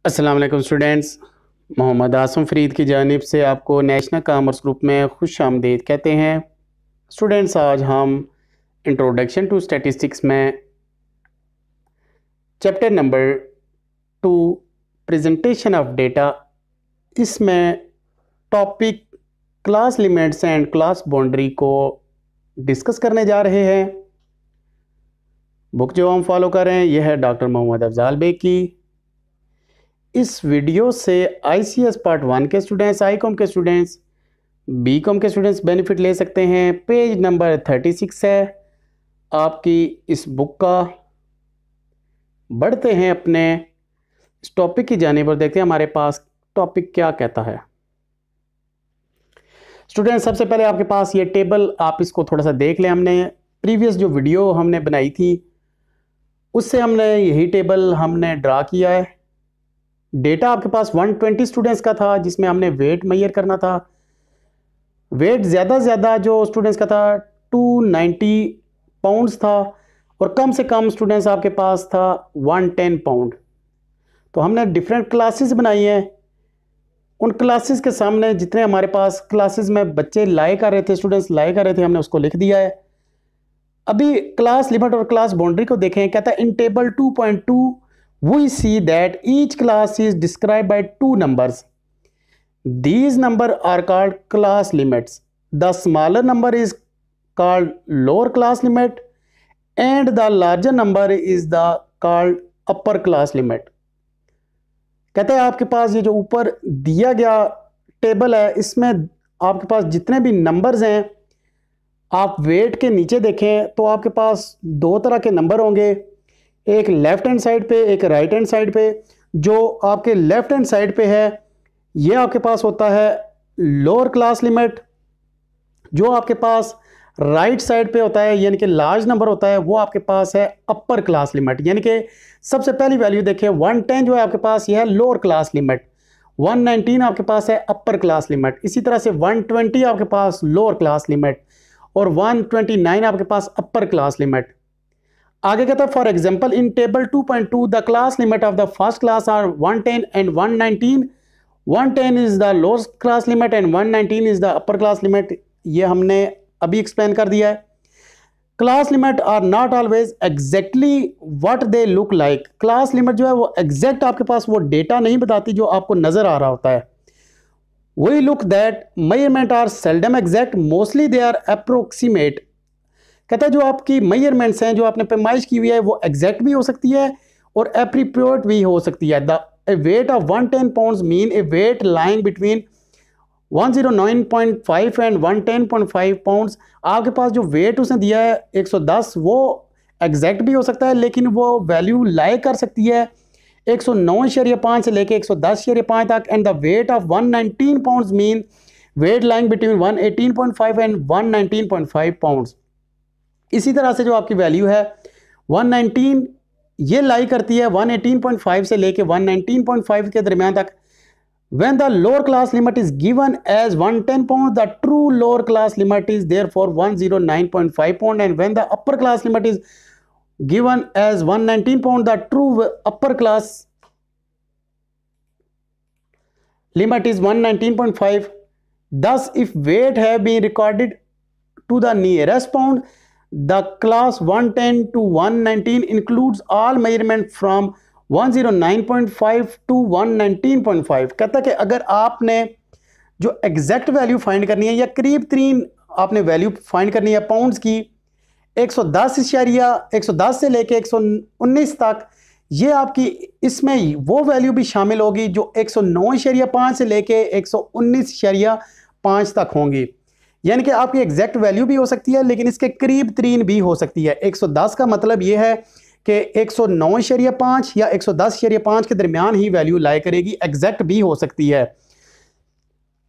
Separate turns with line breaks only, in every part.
अस्सलाम वालेकुम स्टूडेंट्स। मोहम्मद आसम फरीद की जानिब से आपको नेशनल कॉमर्स ग्रुप में खुश आमदीद कहते हैं। स्टूडेंट्स, आज हम इंट्रोडक्शन टू स्टैटिस्टिक्स में chapter number 2 presentation of data, इसमें topic class limits and class boundary को डिस्कस करने जा रहे हैं। बुक जो हम फॉलो कर रहे हैं यह है डॉक्टर मोहम्मद अफजाल बेग की। इस वीडियो से ICS पार्ट 1 के स्टूडेंट्स, ICOM के स्टूडेंट्स, BCOM के स्टूडेंट्स बेनिफिट ले सकते हैं। पेज नंबर 36 है आपकी इस बुक का। बढ़ते हैं अपने इस टॉपिक की जानिब और देखते हैं हमारे पास टॉपिक क्या कहता है। स्टूडेंट्स, सबसे पहले आपके पास ये टेबल, आप इसको थोड़ा सा देख लें। हमने प्रीवियस जो वीडियो हमने बनाई थी उससे हमने यही टेबल हमने ड्रा किया है। डेटा आपके पास 120 स्टूडेंट्स का था जिसमें हमने वेट मेजर करना था। वेट ज़्यादा से ज़्यादा जो स्टूडेंट्स का था 290 पाउंड्स था और कम से कम स्टूडेंट्स आपके पास था 110 पाउंड। तो हमने डिफरेंट क्लासेस बनाई हैं। उन क्लासेस के सामने जितने हमारे पास क्लासेस में बच्चे लाए कर रहे थे, स्टूडेंट्स लाए कर रहे थे, हमने उसको लिख दिया है। अभी क्लास लिमिट और क्लास बाउंड्री को देखें। कहता है इन table 2.2 we see that each class is described by two numbers. These numbers are called class limits. The smaller number is called lower class limit and the larger number is the called upper class limit. कहते हैं आपके पास ये जो ऊपर दिया गया table है इसमें आपके पास जितने भी नंबर्स हैं, आप वेट के नीचे देखें तो आपके पास दो तरह के नंबर होंगे, एक लेफ्ट हैंड साइड पे, एक राइट हैंड साइड पे। जो आपके लेफ्ट हैंड साइड पे है ये आपके पास होता है लोअर क्लास लिमिट। जो आपके पास राइट साइड पे होता है यानी कि लार्ज नंबर होता है वो आपके पास है अपर क्लास लिमिट। यानी कि सबसे पहली वैल्यू देखें 110 जो है आपके पास यह है लोअर क्लास लिमिट, 119 आपके पास है अपर क्लास लिमिट। इसी तरह से 120 आपके पास लोअर क्लास लिमिट और 129 आपके पास अपर क्लास लिमिट। आगे कहता है for example in table 2.2 the class limit of the first class are 110 and 119। 110 is the lower class limit and 119 is the upper class limit. ये हमने अभी एक्सप्लेन कर दिया है। Class limit are not always exactly what they look like. Class limit जो है वो exact आपके पास वो डेटा नहीं बताती जो आपको नजर आ रहा होता है। We look that measurement are seldom exact, mostly they are approximate. कहता है जो आपकी मेजरमेंट्स हैं, जो आपने पैमाइश की हुई है वो एग्जैक्ट भी हो सकती है और एप्रोप्रिएट भी हो सकती है। The weight of 110 pounds mean a weight lying between 109.5 and 110.5 pounds. आपके पास जो वेट उसने दिया है 110 वो एग्जैक्ट भी हो सकता है लेकिन वो वैल्यू लाई कर सकती है 109.5 से लेके 110.5 तक। And the weight of 119 pounds mean weight lying between 118.5 and 119.5 pounds. इसी तरह से जो आपकी वैल्यू है 119 ये लाई करती है 118.5 से लेके 119.5 के दरमियान तक। When the lower class limit is given as 110 pound, the true lower class limit is therefore 109.5 pound, and when the upper class limit is given as 119 pound, the true upper class limit is 119.5. Thus, if weight have been recorded to the nearest pound, the class 110 to 119 includes all measurement from 109.5 to 119.5। कहता है कि अगर आपने जो exact value find करनी है या करीब तरीन आपने वैल्यू फाइंड करनी है पाउंड्स की 110 से लेके 119 तक, ये आपकी इसमें वो वैल्यू भी शामिल होगी जो 109.5 से लेके 119.5 तक होंगी। यानी कि आपकी एग्जैक्ट वैल्यू भी हो सकती है लेकिन इसके करीब तरीन भी हो सकती है। 110 का मतलब ये है कि 109.5 या 110.5 के दरमियान ही वैल्यू लाई करेगी, एग्जैक्ट भी हो सकती है।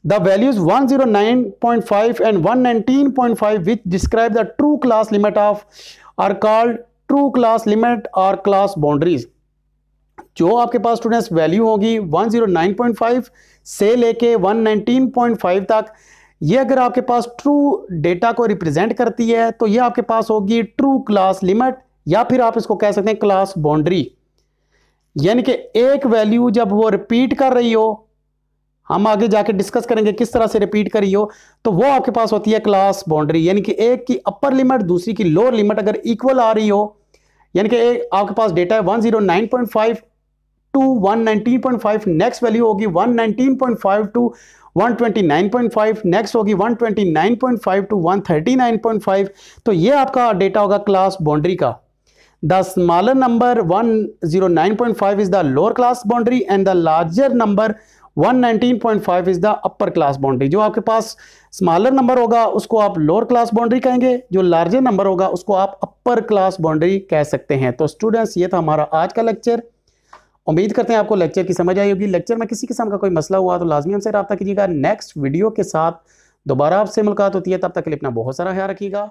The values 109.5 and 119.5 which describe the true class limit of are called true class limit और क्लास बाउंड्रीज। जो आपके पास स्टूडेंट्स वैल्यू होगी 109.5 से लेके 119.5 तक, ये अगर आपके पास ट्रू डेटा को रिप्रेजेंट करती है तो ये आपके पास होगी ट्रू क्लास लिमिट या फिर आप इसको कह सकते हैं क्लास बाउंड्री। यानी कि एक वैल्यू जब वो रिपीट कर रही हो, हम आगे जाके डिस्कस करेंगे किस तरह से रिपीट कर रही हो, तो वो आपके पास होती है क्लास बाउंड्री। यानी कि एक की अपर लिमिट दूसरी की लोअर लिमिट अगर इक्वल आ रही हो, यानी कि एक आपके पास डेटा है 109.5 टू 119.5, नेक्स्ट वैल्यू होगी 119.5 टू 129.5, नेक्स्ट होगी 129.5 टू 139.5। तो ये आपका डेटा होगा क्लास बाउंड्री का। The smaller number 109.5 is the lower class boundary and the larger number 119.5 is the upper class boundary. जो आपके पास स्मॉलर नंबर होगा उसको आप लोअर क्लास बाउंड्री कहेंगे, जो लार्जर नंबर होगा उसको आप अपर क्लास बाउंड्री कह सकते हैं। तो स्टूडेंट्स, ये था हमारा आज का लेक्चर। उम्मीद करते हैं आपको लेक्चर की समझ आई होगी। लेक्चर में किसी किस्म का कोई मसला हुआ तो लाजमी हमसे रब्ता कीजिएगा। नेक्स्ट वीडियो के साथ दोबारा आपसे मुलाकात होती है, तब तक के लिए अपना बहुत सारा ख्याल रखिएगा।